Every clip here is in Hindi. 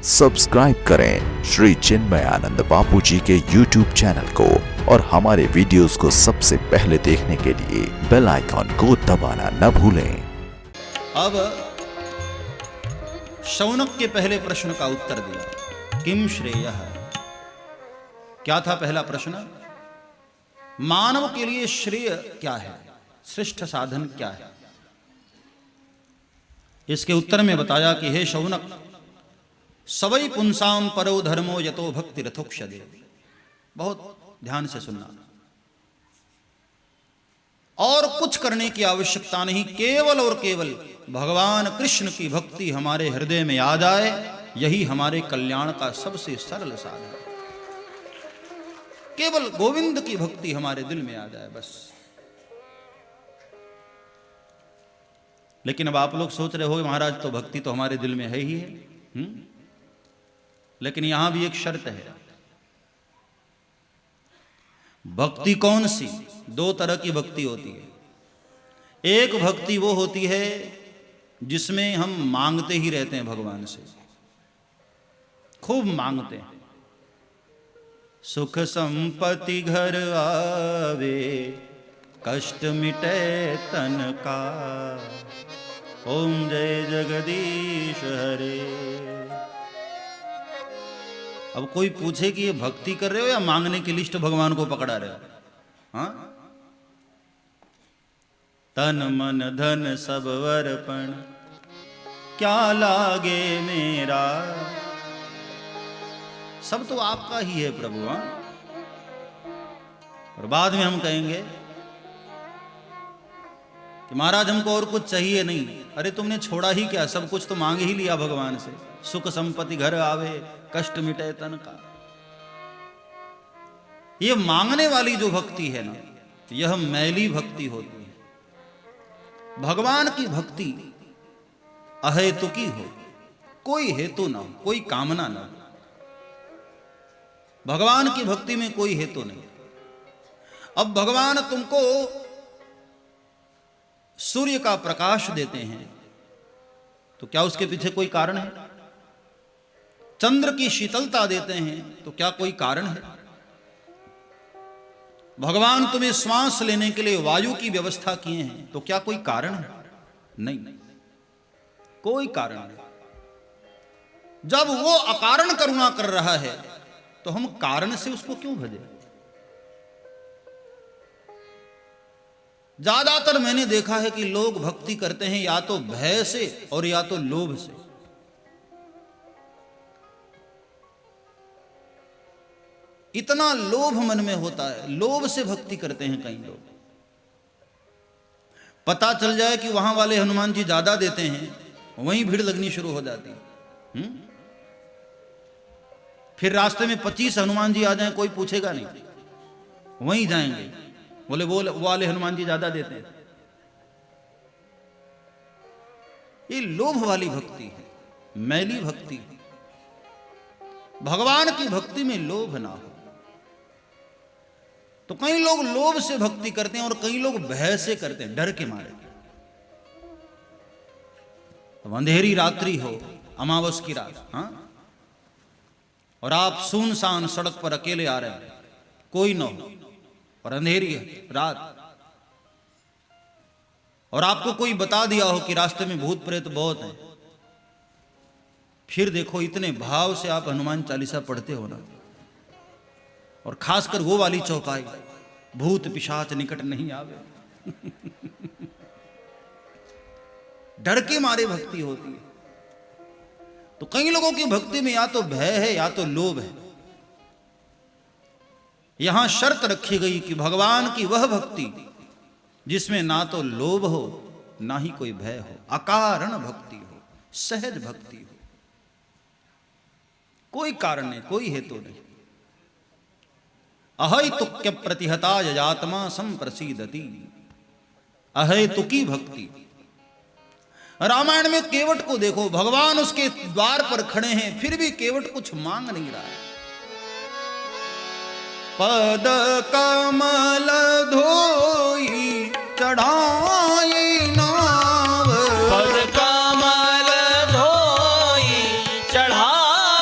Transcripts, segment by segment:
सब्सक्राइब करें श्री चिन्मयानंद बापू जी के YouTube चैनल को और हमारे वीडियोस को सबसे पहले देखने के लिए बेल आइकॉन को दबाना न भूलें। अब शौनक के पहले प्रश्न का उत्तर दिया। किम श्रेयः, क्या था पहला प्रश्न? मानव के लिए श्रेय क्या है, श्रेष्ठ साधन क्या है? इसके उत्तर में बताया कि हे शौनक, सवै पुंसाम परो धर्मो यतो भक्ति रथोक्षदे। बहुत ध्यान से सुनना। और कुछ करने की आवश्यकता नहीं, केवल और केवल भगवान कृष्ण की भक्ति हमारे हृदय में आ जाए, यही हमारे कल्याण का सबसे सरल साधन है। केवल गोविंद की भक्ति हमारे दिल में आ जाए बस। लेकिन अब आप लोग सोच रहे हो महाराज तो भक्ति तो हमारे दिल में है ही है। लेकिन यहां भी एक शर्त है। भक्ति कौन सी? दो तरह की भक्ति होती है। एक भक्ति वो होती है जिसमें हम मांगते ही रहते हैं भगवान से, खूब मांगते हैं। सुख संपत्ति घर आवे, कष्ट मिटे तन का, ओम जय जगदीश हरे। अब कोई पूछे कि ये भक्ति कर रहे हो या मांगने की लिस्ट भगवान को पकड़ा रहे हो? हाँ? तन मन धन सब अर्पण, क्या लागे मेरा। सब तो आपका ही है प्रभु। हाँ? और बाद में हम कहेंगे कि महाराज हमको और कुछ चाहिए नहीं। अरे तुमने छोड़ा ही क्या, सब कुछ तो मांग ही लिया भगवान से। सुख संपत्ति घर आवे, कष्ट मिटे तन का। ये मांगने वाली जो भक्ति है ना, यह मैली भक्ति होती है। भगवान की भक्ति अहेतुकी हो, कोई हेतु ना हो, कोई कामना ना हो। भगवान की भक्ति में कोई हेतु नहीं। अब भगवान तुमको सूर्य का प्रकाश देते हैं तो क्या उसके पीछे कोई कारण है? चंद्र की शीतलता देते हैं तो क्या कोई कारण है? भगवान तुम्हें श्वास लेने के लिए वायु की व्यवस्था किए हैं तो क्या कोई कारण है? नहीं, कोई कारण नहीं। जब वो अकारण करुणा कर रहा है तो हम कारण से उसको क्यों भजें? ज्यादातर मैंने देखा है कि लोग भक्ति करते हैं या तो भय से और या तो लोभ से। इतना लोभ मन में होता है, लोभ से भक्ति करते हैं कई लोग। पता चल जाए कि वहां वाले हनुमान जी ज्यादा देते हैं, वहीं भीड़ लगनी शुरू हो जाती है। फिर रास्ते में 25 हनुमान जी आ जाएं, कोई पूछेगा नहीं, वहीं जाएंगे, बोले वो वाले हनुमान जी ज्यादा देते हैं। ये लोभ वाली भक्ति है, मैली भक्ति है। भगवान की भक्ति में लोभ ना हो। तो कई लोग लोभ से भक्ति करते हैं और कई लोग भय से करते हैं, डर के मारे। तो अंधेरी रात्रि हो, अमावस की रात, हाँ, और आप सुनसान सड़क पर अकेले आ रहे हैं, कोई न हो, और अंधेरी है रात, और आपको कोई बता दिया हो कि रास्ते में भूत प्रेत बहुत हैं। फिर देखो इतने भाव से आप हनुमान चालीसा पढ़ते हो ना, और खासकर वो वाली चौपाई, भूत पिशाच निकट नहीं आवे। डर के मारे भक्ति होती है। तो कई लोगों की भक्ति में या तो भय है या तो लोभ है। यहां शर्त रखी गई कि भगवान की वह भक्ति जिसमें ना तो लोभ हो ना ही कोई भय हो, अकारण भक्ति हो, सहज भक्ति हो, कोई कारण नहीं, कोई हेतु नहीं। अहैतुक्य प्रतिहता यजात्मा संप्रसीदति। अहेतुकी भक्ति। रामायण में केवट को देखो, भगवान उसके द्वार पर खड़े हैं, फिर भी केवट कुछ मांग नहीं रहा है। पद कमल धोई चढ़ाई नाव, पद कमल धोई चढ़ाई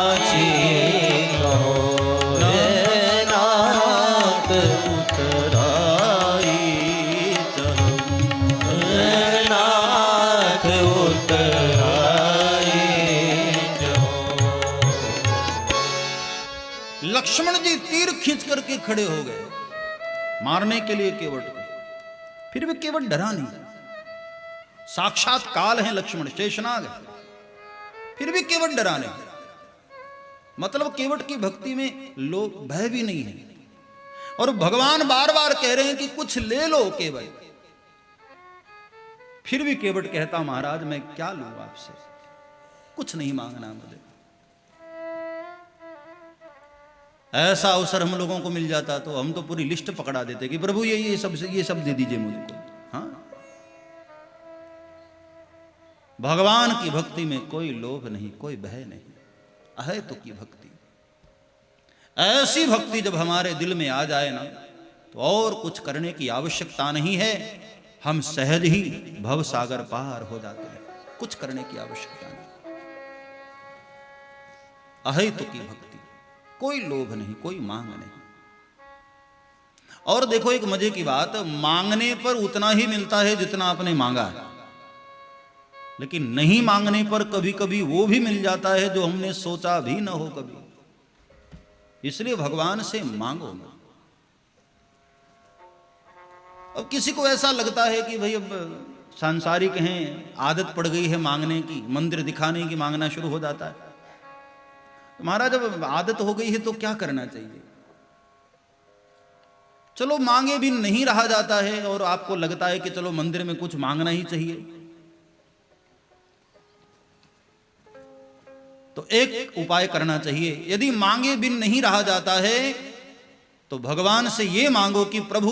साक्षी कहो रे नाथ उतराई चलो, नाथ उतराई चलो। लक्ष्मण जी तीर खींच करके खड़े हो गए मारने के लिए केवट को। फिर भी केवट डरा नहीं। साक्षात काल है लक्ष्मण, शेषनाग है, फिर भी केवट डरा नहीं। मतलब केवट की भक्ति में लोग भय भी नहीं है। और भगवान बार बार कह रहे हैं कि कुछ ले लो केवट, फिर भी केवट कहता महाराज मैं क्या लूं आपसे, कुछ नहीं मांगना मुझे। ऐसा अवसर हम लोगों को मिल जाता तो हम तो पूरी लिस्ट पकड़ा देते कि प्रभु ये सब दे दीजिए मुझको। हाँ, भगवान की भक्ति में कोई लोभ नहीं, कोई भय नहीं, अहेतु की भक्ति। ऐसी भक्ति जब हमारे दिल में आ जाए ना तो और कुछ करने की आवश्यकता नहीं है, हम सहज ही भव सागर पार हो जाते हैं, कुछ करने की आवश्यकता नहीं। अहेतु की भक्ति, कोई लोभ नहीं, कोई मांग नहीं। और देखो एक मजे की बात, मांगने पर उतना ही मिलता है जितना आपने मांगा है, लेकिन नहीं मांगने पर कभी कभी वो भी मिल जाता है जो हमने सोचा भी ना हो कभी। इसलिए भगवान से मांगो ना। अब किसी को ऐसा लगता है कि भाई अब सांसारिक हैं, आदत पड़ गई है मांगने की, मंदिर दिखाने की, मांगना शुरू हो जाता है। तो महाराज जब आदत हो गई है तो क्या करना चाहिए? चलो मांगे भी नहीं रहा जाता है और आपको लगता है कि चलो मंदिर में कुछ मांगना ही चाहिए, तो एक उपाय करना चाहिए। यदि मांगे बिन नहीं रहा जाता है तो भगवान से ये मांगो कि प्रभु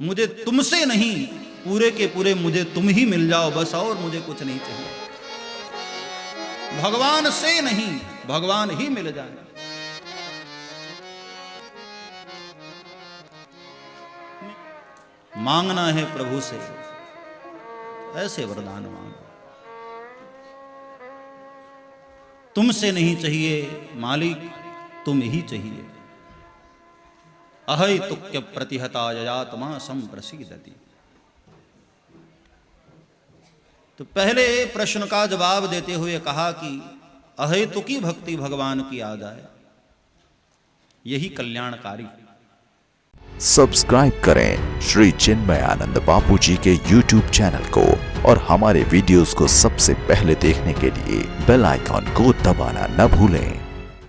मुझे तुमसे नहीं, पूरे के पूरे मुझे तुम ही मिल जाओ बस, और मुझे कुछ नहीं चाहिए। भगवान से नहीं, भगवान ही मिल जाए। मांगना है प्रभु से, ऐसे वरदान मांगो। तुमसे नहीं चाहिए मालिक, तुम ही चाहिए। अहैतुक्य प्रतिहता ययात्मा संप्रसीदति। तो पहले प्रश्न का जवाब देते हुए कहा कि अहेतुकी भक्ति भगवान की आ जाए, यही कल्याणकारी। सब्सक्राइब करें श्री चिन्मयानंद बापू जी के YouTube चैनल को और हमारे वीडियोस को सबसे पहले देखने के लिए बेल आइकॉन को दबाना न भूलें।